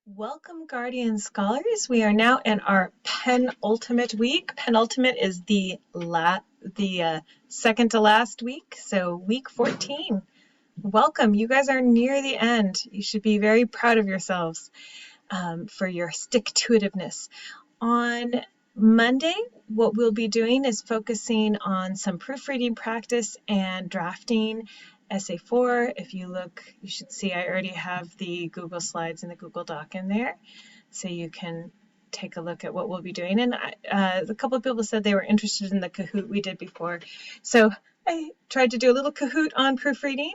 Welcome, Guardian Scholars. We are now in our penultimate week. Penultimate is the second to last week, so week 14. Welcome. You guys are near the end. You should be very proud of yourselves for your stick-to-itiveness. On Monday, what we'll be doing is focusing on some proofreading practice and drafting Essay 4. If you look, you should see I already have the Google Slides and the Google Doc in there, so you can take a look at what we'll be doing. And a couple of people said they were interested in the Kahoot we did before, so I tried to do a little Kahoot on proofreading,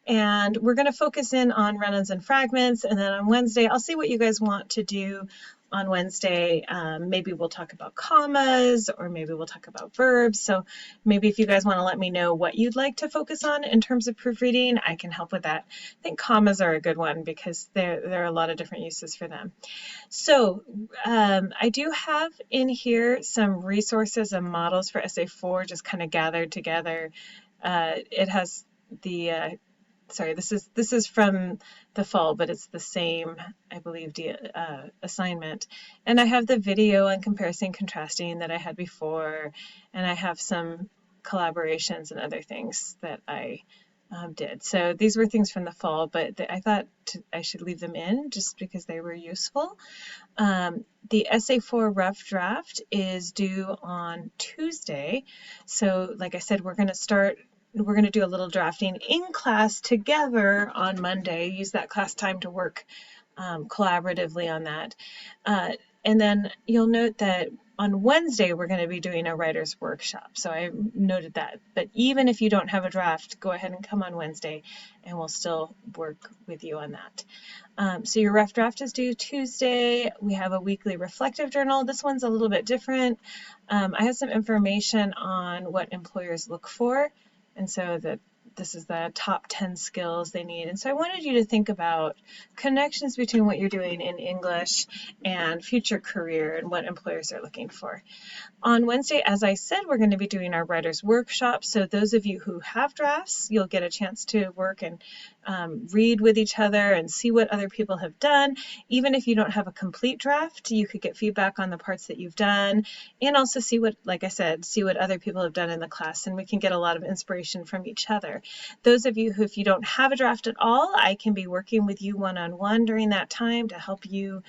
and we're going to focus in on run-ins and fragments, and then on Wednesday, I'll see what you guys want to do on Wednesday. Maybe we'll talk about commas, or maybe we'll talk about verbs. So maybe if you guys want to let me know what you'd like to focus on in terms of proofreading, I can help with that. I think commas are a good one because there are a lot of different uses for them. So I do have in here some resources and models for Essay 4 just kind of gathered together. It has the sorry, this is from the fall, but it's the same, I believe, assignment. And I have the video on comparison contrasting that I had before, and I have some collaborations and other things that I did. So these were things from the fall, but I thought I should leave them in just because they were useful. The Essay 4 rough draft is due on Tuesday. So like I said, we're going to do a little drafting in class together on Monday. Use that class time to work collaboratively on that. And then you'll note that on Wednesday, we're going to be doing a writer's workshop. So I noted that. But even if you don't have a draft, go ahead and come on Wednesday and we'll still work with you on that. So your rough draft is due Tuesday. We have a weekly reflective journal. This one's a little bit different. I have some information on what employers look for. And so this is the top 10 skills they need. And so I wanted you to think about connections between what you're doing in English and future career and what employers are looking for. On Wednesday, as I said, we're going to be doing our writer's workshop. So those of you who have drafts, you'll get a chance to work and read with each other and see what other people have done. Even if you don't have a complete draft, you could get feedback on the parts that you've done and also see what, like I said, see what other people have done in the class, and we can get a lot of inspiration from each other. Those of you who, if you don't have a draft at all, I can be working with you one-on-one during that time to help you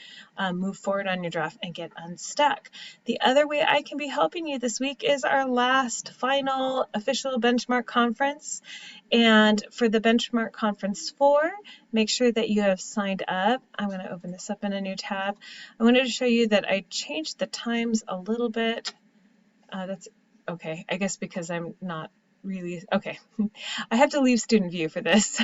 move forward on your draft and get unstuck. The other way I can be helping you this week is our last final official benchmark conference. And for the benchmark conference 4, make sure that you have signed up. I'm going to open this up in a new tab. I wanted to show you that I changed the times a little bit. That's okay, I guess because I'm not really, okay. I have to leave student view for this.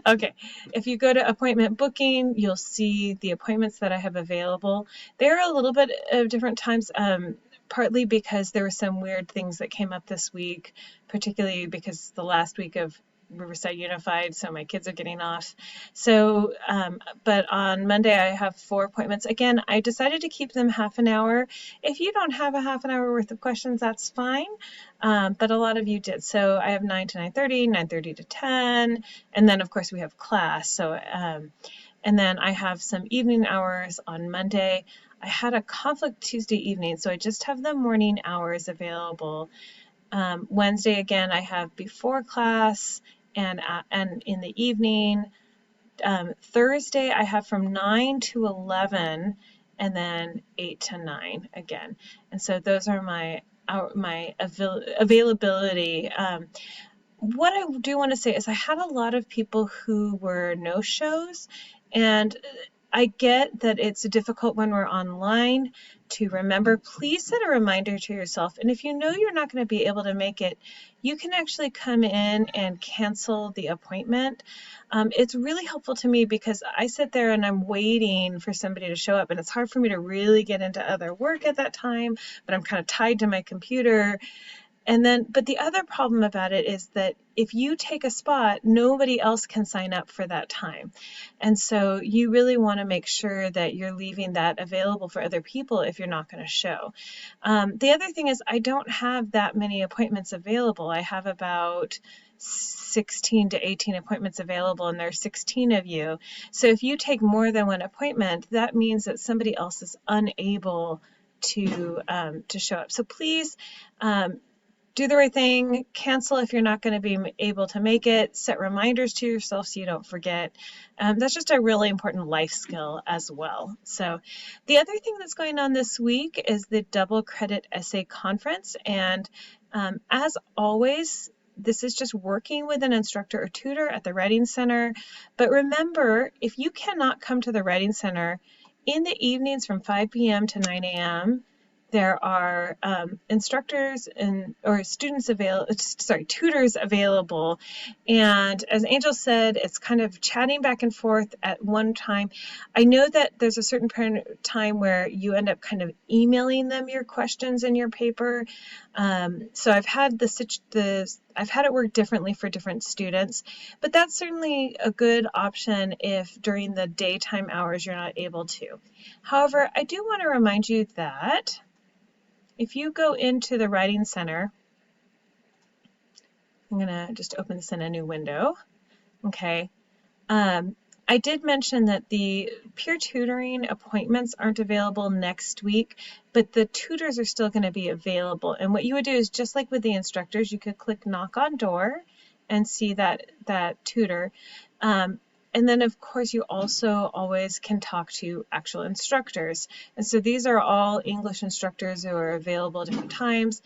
Okay, if you go to appointment booking, you'll see the appointments that I have available. They're a little bit of different times, partly because there were some weird things that came up this week, particularly because the last week of Riverside Unified, so my kids are getting off. So, but on Monday I have 4 appointments. Again, I decided to keep them half an hour. If you don't have a half an hour worth of questions, that's fine. But a lot of you did. So I have 9 to 9:30, 9:30 to 10, and then of course we have class. So, and then I have some evening hours on Monday. I had a conflict Tuesday evening, so I just have the morning hours available. Wednesday, again, I have before class and in the evening. Thursday, I have from 9 to 11 and then 8 to 9 again. And so those are my availability. What I do want to say is I had a lot of people who were no-shows, and I get that it's difficult when we're online to remember. Please set a reminder to yourself. And if you know you're not going to be able to make it, you can actually come in and cancel the appointment. It's really helpful to me because I sit there and I'm waiting for somebody to show up, and it's hard for me to really get into other work at that time, but I'm kind of tied to my computer. And then, but the other problem about it is that if you take a spot, nobody else can sign up for that time. And so you really want to make sure that you're leaving that available for other people if you're not going to show. The other thing is I don't have that many appointments available. I have about 16 to 18 appointments available, and there are 16 of you. So if you take more than one appointment, that means that somebody else is unable to show up. So please do the right thing, cancel if you're not going to be able to make it, set reminders to yourself so you don't forget. That's just a really important life skill as well. So the other thing that's going on this week is the double credit essay conference. And as always, this is just working with an instructor or tutor at the Writing Center. But remember, if you cannot come to the Writing Center in the evenings from 5 p.m. to 9 a.m., there are instructors or students available, tutors available. And as Angel said, it's kind of chatting back and forth at one time. I know that there's a certain time where you end up kind of emailing them your questions in your paper. So I've had I've had it work differently for different students, but that's certainly a good option if during the daytime hours you're not able to. However, I do want to remind you that if you go into the Writing Center, I'm going to just open this in a new window. Okay. I did mention that the peer tutoring appointments aren't available next week, but the tutors are still going to be available. And what you would do is, just like with the instructors, you could click knock on door and see that tutor. And then, of course, you also always can talk to actual instructors. And so these are all English instructors who are available at different times.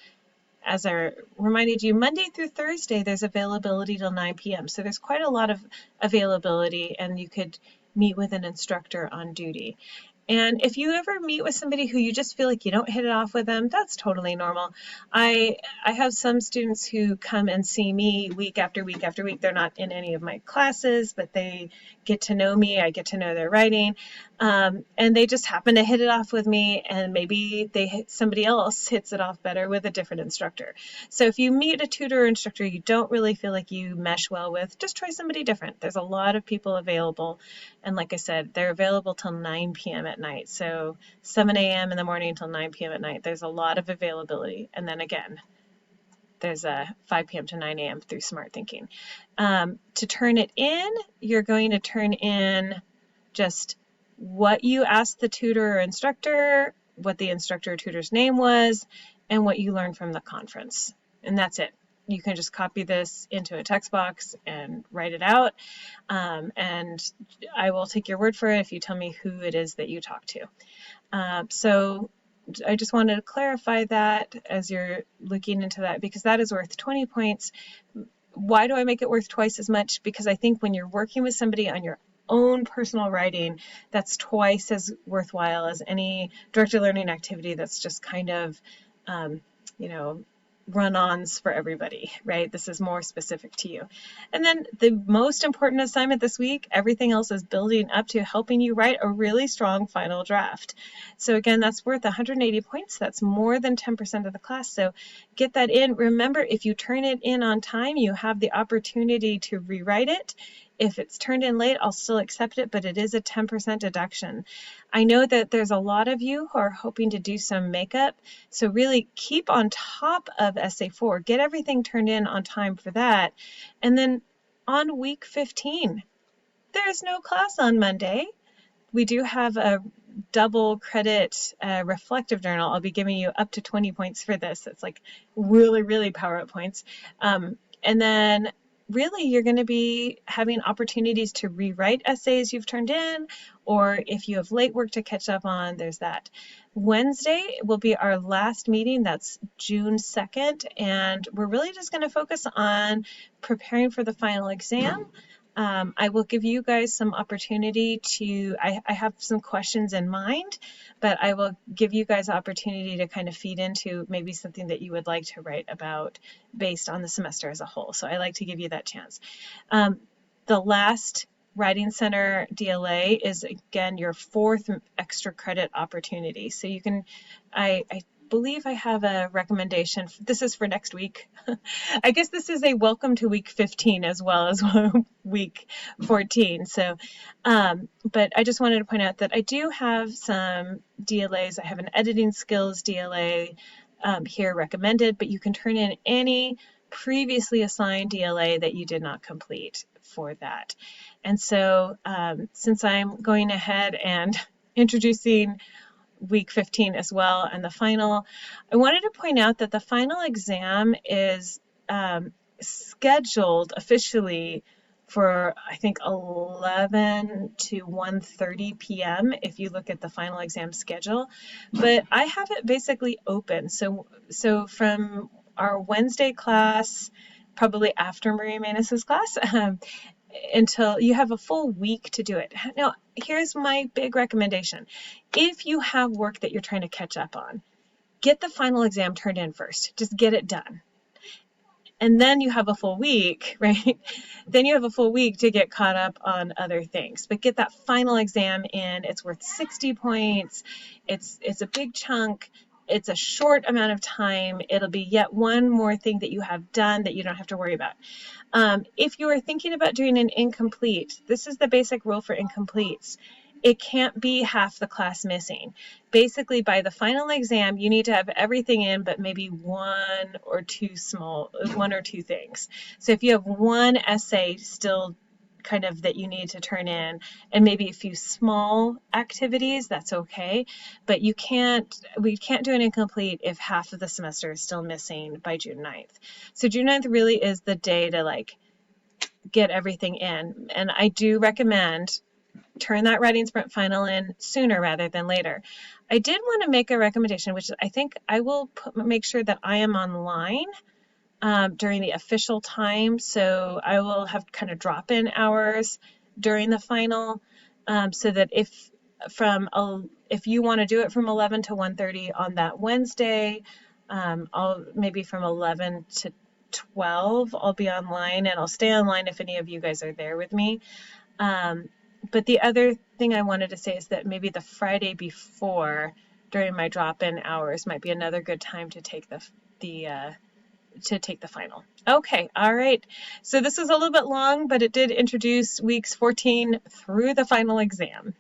As I reminded you, Monday through Thursday, there's availability till 9 p.m. So there's quite a lot of availability, and you could meet with an instructor on duty. And if you ever meet with somebody who you just feel like you don't hit it off with them, that's totally normal. I have some students who come and see me week after week after week. They're not in any of my classes, but they get to know me. I get to know their writing. And they just happen to hit it off with me, and maybe somebody else hits it off better with a different instructor. So if you meet a tutor or instructor you don't really feel like you mesh well with, just try somebody different. There's a lot of people available. And like I said, they're available till 9 p.m. at night. So 7 a.m. in the morning until 9 p.m. at night, there's a lot of availability. And then again, there's a 5 p.m. to 9 a.m. through Smart Thinking. To turn it in, you're going to turn in just what you asked the tutor or instructor, what the instructor or tutor's name was, and what you learned from the conference. And that's it. You can just copy this into a text box and write it out. And I will take your word for it if you tell me who it is that you talk to. So I just wanted to clarify that as you're looking into that, because that is worth 20 points. Why do I make it worth twice as much? Because I think when you're working with somebody on your own personal writing, that's twice as worthwhile as any directed learning activity that's just kind of, run-ons for everybody, right? This is more specific to you. And then the most important assignment this week, everything else is building up to helping you write a really strong final draft. So again, that's worth 180 points. That's more than 10% of the class. So get that in. Remember, if you turn it in on time, you have the opportunity to rewrite it. If it's turned in late, I'll still accept it, but it is a 10% deduction. I know that there's a lot of you who are hoping to do some makeup, so really keep on top of Essay 4. Get everything turned in on time for that. And then on week 15, there's no class on Monday. We do have a double credit reflective journal. I'll be giving you up to 20 points for this. It's like really, really power up points. And then really, you're going to be having opportunities to rewrite essays you've turned in, or if you have late work to catch up on, there's that. Wednesday will be our last meeting. That's June 2nd, and we're really just going to focus on preparing for the final exam. I will give you guys some opportunity to, I have some questions in mind, but I will give you guys opportunity to kind of feed into maybe something that you would like to write about based on the semester as a whole. So I like to give you that chance. The last Writing Center DLA is, again, your 4th extra credit opportunity. So you can, I believe I have a recommendation. This is for next week. I guess this is a welcome to week 15 as well as week 14. So, but I just wanted to point out that I do have some DLAs. I have an editing skills DLA here recommended, but you can turn in any previously assigned DLA that you did not complete for that. And so since I'm going ahead and introducing week 15 as well and the final, I wanted to point out that the final exam is scheduled officially for, I think, 11 to 1:30 p.m. if you look at the final exam schedule, but I have it basically open. So from our Wednesday class, probably after Maria Manus's class, until you have a full week to do it. Now, here's my big recommendation. If you have work that you're trying to catch up on, get the final exam turned in first. Just get it done. And then you have a full week, right? Then you have a full week to get caught up on other things. But get that final exam in. It's worth 60 points. It's a big chunk. It's a short amount of time. It'll be yet one more thing that you have done that you don't have to worry about. If you are thinking about doing an incomplete, this is the basic rule for incompletes. It can't be half the class missing. Basically, by the final exam, you need to have everything in, but maybe one or two things. So if you have one essay still kind of that you need to turn in and maybe a few small activities, that's okay. But we can't do an incomplete if half of the semester is still missing by June 9th. So June 9th really is the day to like get everything in. And I do recommend turn that writing sprint final in sooner rather than later. I did want to make a recommendation, which I think I will make sure that I am online during the official time. So I will have kind of drop-in hours during the final, so that if you want to do it from 11 to 1:30 on that Wednesday, I'll maybe from 11 to 12 I'll be online, and I'll stay online if any of you guys are there with me. But the other thing I wanted to say is that maybe the Friday before during my drop-in hours might be another good time to take the final. Okay, all right. So this is a little bit long, but it did introduce weeks 14 through the final exam.